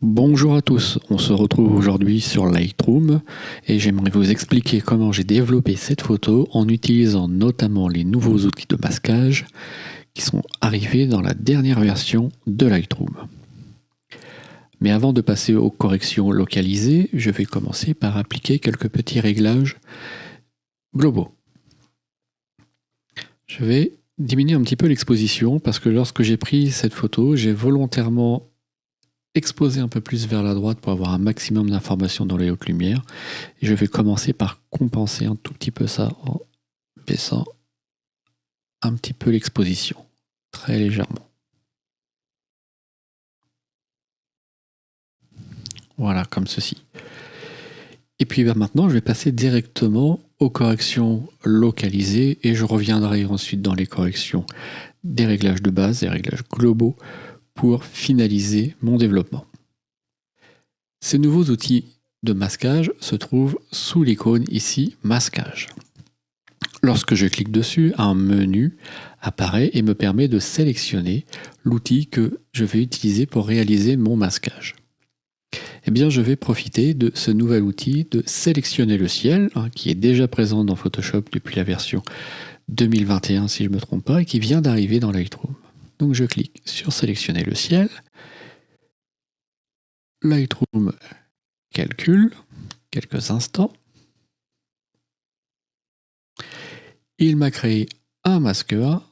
Bonjour à tous, on se retrouve aujourd'hui sur Lightroom et j'aimerais vous expliquer comment j'ai développé cette photo en utilisant notamment les nouveaux outils de masquage qui sont arrivés dans la dernière version de Lightroom. Mais avant de passer aux corrections localisées, je vais commencer par appliquer quelques petits réglages globaux. Je vais diminuer un petit peu l'exposition parce que lorsque j'ai pris cette photo, j'ai volontairement exposer un peu plus vers la droite pour avoir un maximum d'informations dans les hautes lumières. Et je vais commencer par compenser un tout petit peu ça en baissant un petit peu l'exposition, très légèrement. Voilà, comme ceci. Et puis maintenant, je vais passer directement aux corrections localisées et je reviendrai ensuite dans les corrections des réglages de base, des réglages globaux pour finaliser mon développement. Ces nouveaux outils de masquage se trouvent sous l'icône ici, masquage. Lorsque je clique dessus, un menu apparaît et me permet de sélectionner l'outil que je vais utiliser pour réaliser mon masquage. Eh bien, je vais profiter de ce nouvel outil de sélectionner le ciel, qui est déjà présent dans Photoshop depuis la version 2021 si je ne me trompe pas, et qui vient d'arriver dans Lightroom. Donc je clique sur sélectionner le ciel. Lightroom calcule quelques instants. Il m'a créé un masque A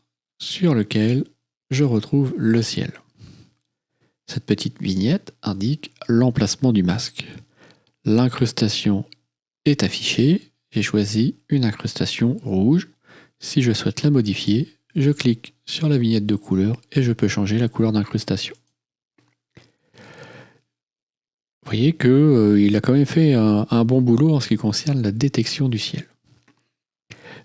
sur lequel je retrouve le ciel. Cette petite vignette indique l'emplacement du masque. L'incrustation est affichée. J'ai choisi une incrustation rouge. Si je souhaite la modifier, je clique sur la vignette de couleur et je peux changer la couleur d'incrustation. Vous voyez qu'il a quand même fait un bon boulot en ce qui concerne la détection du ciel.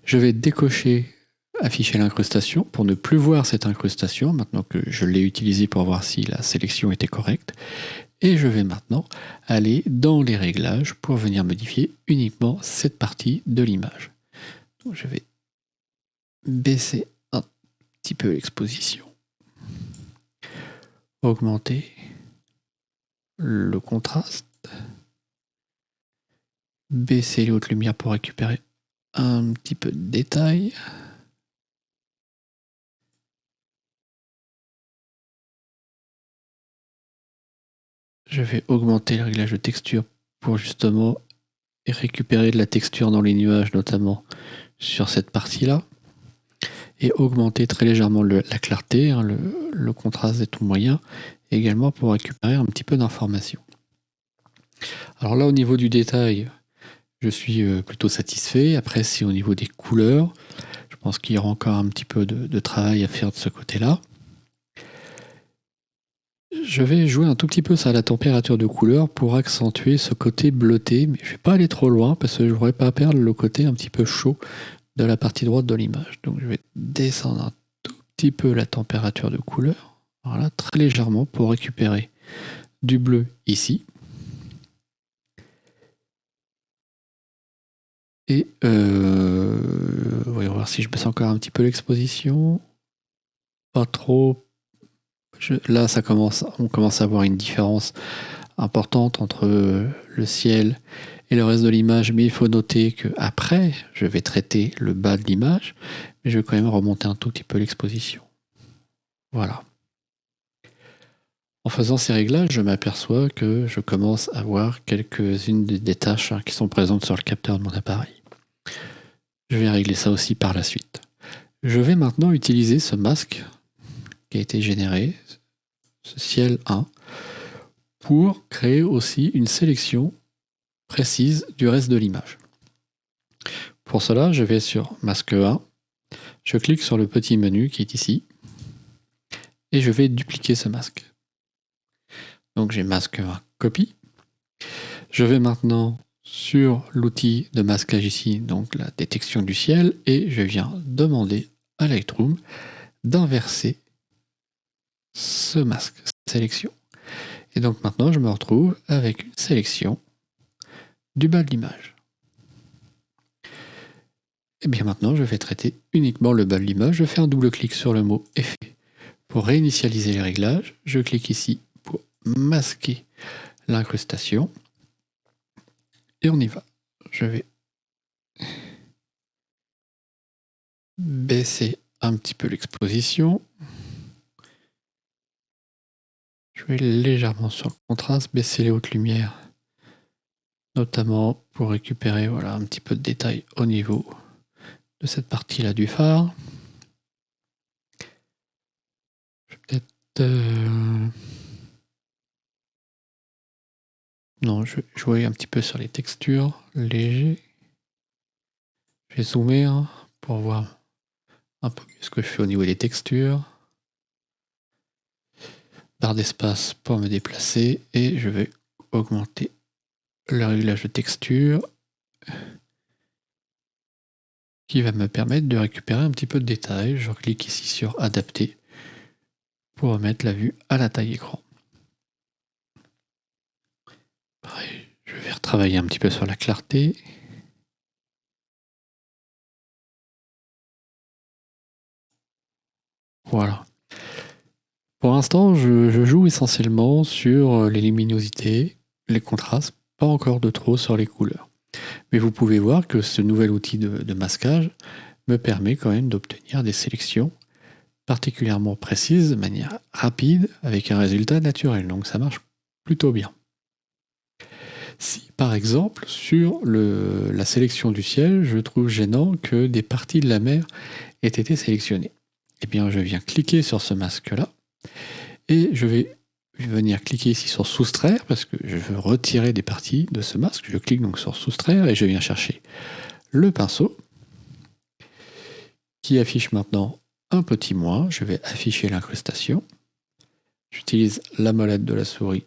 Je vais décocher afficher l'incrustation pour ne plus voir cette incrustation maintenant que je l'ai utilisée pour voir si la sélection était correcte. Et je vais maintenant aller dans les réglages pour venir modifier uniquement cette partie de l'image. Donc je vais baisser un petit peu l'exposition, augmenter le contraste, baisser les hautes lumières pour récupérer un petit peu de détail. Je vais augmenter le réglage de texture pour justement récupérer de la texture dans les nuages, notamment sur cette partie-là. Et augmenter très légèrement la clarté, le contraste est tout moyen, également pour récupérer un petit peu d'informations. Alors là, au niveau du détail, je suis plutôt satisfait. Après, si au niveau des couleurs, je pense qu'il y aura encore un petit peu de travail à faire de ce côté-là. Je vais jouer un tout petit peu sur la température de couleur pour accentuer ce côté bleuté, mais je ne vais pas aller trop loin parce que je ne voudrais pas perdre le côté un petit peu chaud de la partie droite de l'image. Donc je vais descendre un tout petit peu la température de couleur, voilà, très légèrement pour récupérer du bleu ici. Et voyons voir si je baisse encore un petit peu l'exposition. Pas trop. Là, on commence à avoir une différence importante entre le ciel et le reste de l'image, mais il faut noter qu'après, je vais traiter le bas de l'image, mais je vais quand même remonter un tout petit peu l'exposition. Voilà. En faisant ces réglages, je m'aperçois que je commence à voir quelques-unes des tâches qui sont présentes sur le capteur de mon appareil. Je vais régler ça aussi par la suite. Je vais maintenant utiliser ce masque qui a été généré, ce ciel 1, pour créer aussi une sélection précise du reste de l'image. Pour cela, je vais sur masque 1, je clique sur le petit menu qui est ici, et je vais dupliquer ce masque. Donc j'ai masque 1, copie. Je vais maintenant sur l'outil de masquage ici, donc la détection du ciel, et je viens demander à Lightroom d'inverser ce masque, cette sélection. Et donc maintenant, je me retrouve avec une sélection du bas de l'image. Et bien maintenant, je vais traiter uniquement le bas de l'image. Je fais un double clic sur le mot Effet pour réinitialiser les réglages. Je clique ici pour masquer l'incrustation. Et on y va. Je vais baisser un petit peu l'exposition. Je vais légèrement sur le contraste, baisser les hautes lumières, notamment pour récupérer voilà, un petit peu de détail au niveau de cette partie-là du phare. Je vais peut-être... Non, je vais jouer un petit peu sur les textures, léger. Je vais zoomer pour voir un peu ce que je fais au niveau des textures. Barre d'espace pour me déplacer et je vais augmenter le réglage de texture qui va me permettre de récupérer un petit peu de détails. Je clique ici sur adapter pour remettre la vue à la taille écran. Pareil, je vais retravailler un petit peu sur la clarté. Voilà. Pour l'instant, je joue essentiellement sur les luminosités, les contrastes, pas encore de trop sur les couleurs. Mais vous pouvez voir que ce nouvel outil de masquage me permet quand même d'obtenir des sélections particulièrement précises, de manière rapide, avec un résultat naturel. Donc ça marche plutôt bien. Si par exemple, sur la sélection du ciel, je trouve gênant que des parties de la mer aient été sélectionnées, eh bien je viens cliquer sur ce masque-là, et je vais venir cliquer ici sur soustraire, parce que je veux retirer des parties de ce masque. Je clique donc sur soustraire, et je viens chercher le pinceau, qui affiche maintenant un petit moins. Je vais afficher l'incrustation. J'utilise la molette de la souris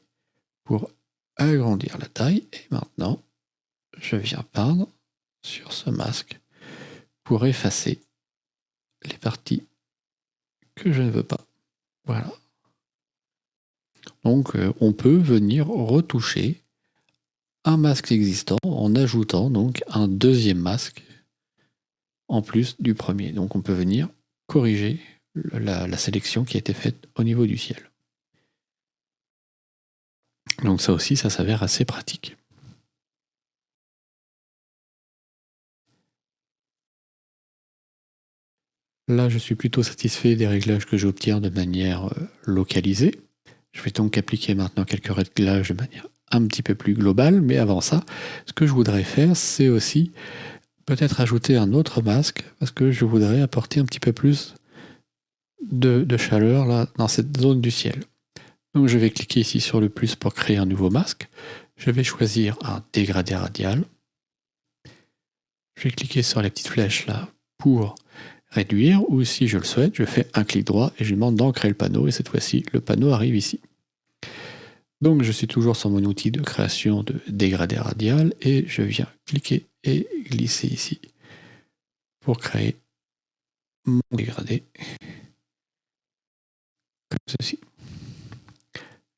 pour agrandir la taille, et maintenant, je viens peindre sur ce masque pour effacer les parties que je ne veux pas. Voilà. Donc on peut venir retoucher un masque existant en ajoutant donc un deuxième masque en plus du premier. Donc on peut venir corriger la sélection qui a été faite au niveau du ciel. Donc ça aussi, ça s'avère assez pratique. Là, je suis plutôt satisfait des réglages que j'obtiens de manière localisée. Je vais donc appliquer maintenant quelques réglages de manière un petit peu plus globale, mais avant ça, ce que je voudrais faire, c'est aussi peut-être ajouter un autre masque, parce que je voudrais apporter un petit peu plus de chaleur là, dans cette zone du ciel. Donc je vais cliquer ici sur le plus pour créer un nouveau masque. Je vais choisir un dégradé radial. Je vais cliquer sur les petites flèches là pour réduire, ou si je le souhaite, je fais un clic droit et je demande d'ancrer le panneau, et cette fois-ci, le panneau arrive ici. Donc je suis toujours sur mon outil de création de dégradé radial, et je viens cliquer et glisser ici pour créer mon dégradé, comme ceci.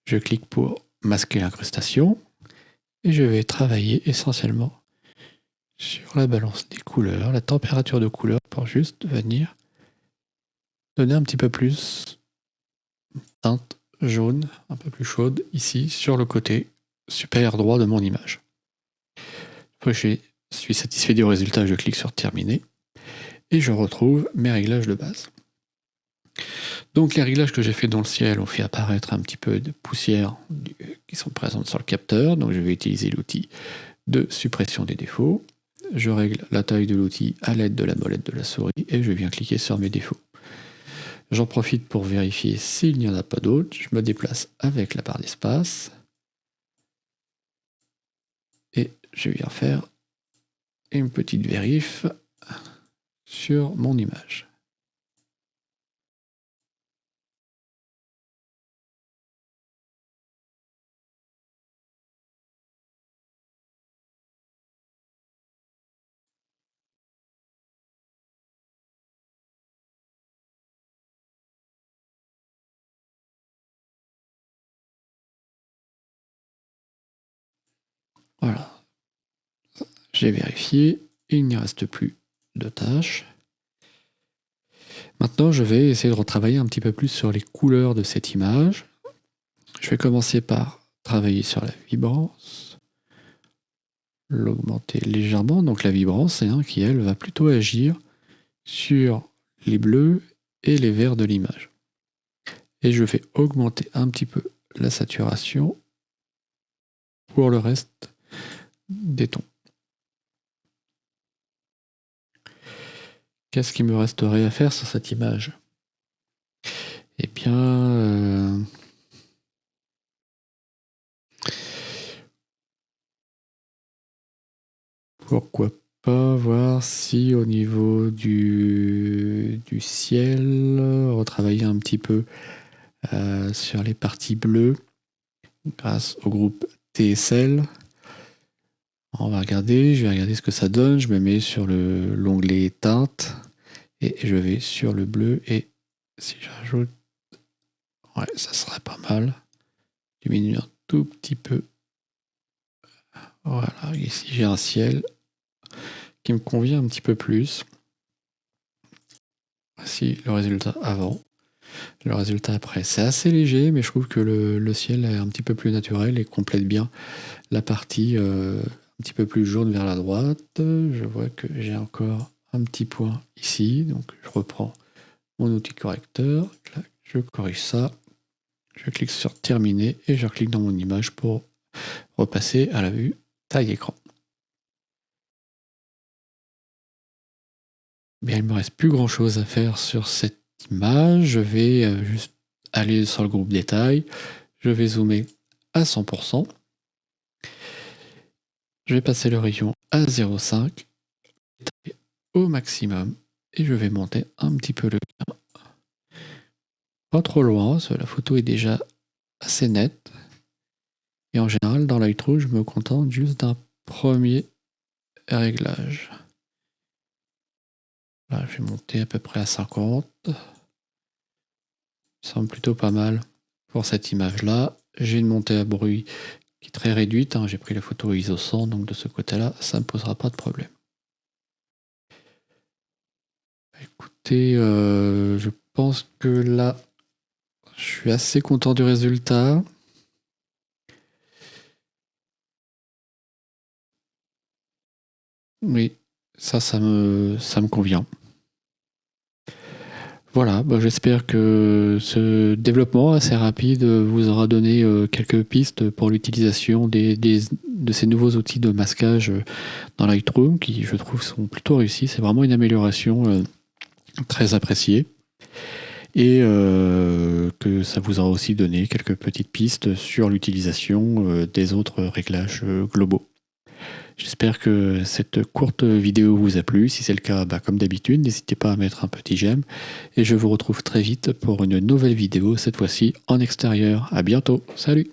Je clique pour masquer l'incrustation, et je vais travailler essentiellement sur la balance des couleurs, la température de couleur, pour juste venir donner un petit peu plus de teinte jaune, un peu plus chaude, ici, sur le côté supérieur droit de mon image. Une fois que je suis satisfait du résultat, je clique sur terminer, et je retrouve mes réglages de base. Donc les réglages que j'ai fait dans le ciel ont fait apparaître un petit peu de poussière qui sont présentes sur le capteur, donc je vais utiliser l'outil de suppression des défauts. Je règle la taille de l'outil à l'aide de la molette de la souris, et je viens cliquer sur mes défauts. J'en profite pour vérifier s'il n'y en a pas d'autres. Je me déplace avec la barre d'espace, et je viens faire une petite vérif sur mon image. Voilà, j'ai vérifié, il n'y reste plus de tâches. Maintenant, je vais essayer de retravailler un petit peu plus sur les couleurs de cette image. Je vais commencer par travailler sur la vibrance, l'augmenter légèrement. Donc la vibrance, c'est un qui, elle, va plutôt agir sur les bleus et les verts de l'image. Et je vais augmenter un petit peu la saturation pour le reste des tons. Qu'est-ce qui me resterait à faire sur cette image? Eh bien, pourquoi pas voir si au niveau du ciel, retravailler un petit peu sur les parties bleues grâce au groupe TSL. On va regarder, je vais regarder ce que ça donne. Je me mets sur l'onglet teinte et je vais sur le bleu et si j'ajoute, ouais, ça serait pas mal. Diminue un tout petit peu. Voilà, ici j'ai un ciel qui me convient un petit peu plus. Voici le résultat avant. Le résultat après, c'est assez léger, mais je trouve que le ciel est un petit peu plus naturel et complète bien la partie un petit peu plus jaune vers la droite. Je vois que j'ai encore un petit point ici, donc je reprends mon outil correcteur, je corrige ça, je clique sur terminer et je clique dans mon image pour repasser à la vue taille écran. Bien, il ne me reste plus grand chose à faire sur cette image. Je vais juste aller sur le groupe détail, je vais zoomer à 100%. Je vais passer le rayon à 0,5 au maximum et je vais monter un petit peu le gain. Pas trop loin, la photo est déjà assez nette. Et en général, dans Lightroom, je me contente juste d'un premier réglage. Là, je vais monter à peu près à 50. Ça semble plutôt pas mal pour cette image-là. J'ai une montée à bruit qui est très réduite. J'ai pris la photo ISO 100, donc de ce côté-là, ça ne me posera pas de problème. Écoutez, je pense que là, je suis assez content du résultat. Oui, ça me convient. Voilà, j'espère que ce développement assez rapide vous aura donné quelques pistes pour l'utilisation de ces nouveaux outils de masquage dans Lightroom qui, je trouve, sont plutôt réussis. C'est vraiment une amélioration très appréciée. Et que ça vous aura aussi donné quelques petites pistes sur l'utilisation des autres réglages globaux. J'espère que cette courte vidéo vous a plu. Si c'est le cas, comme d'habitude, n'hésitez pas à mettre un petit j'aime. Et je vous retrouve très vite pour une nouvelle vidéo, cette fois-ci en extérieur. À bientôt. Salut!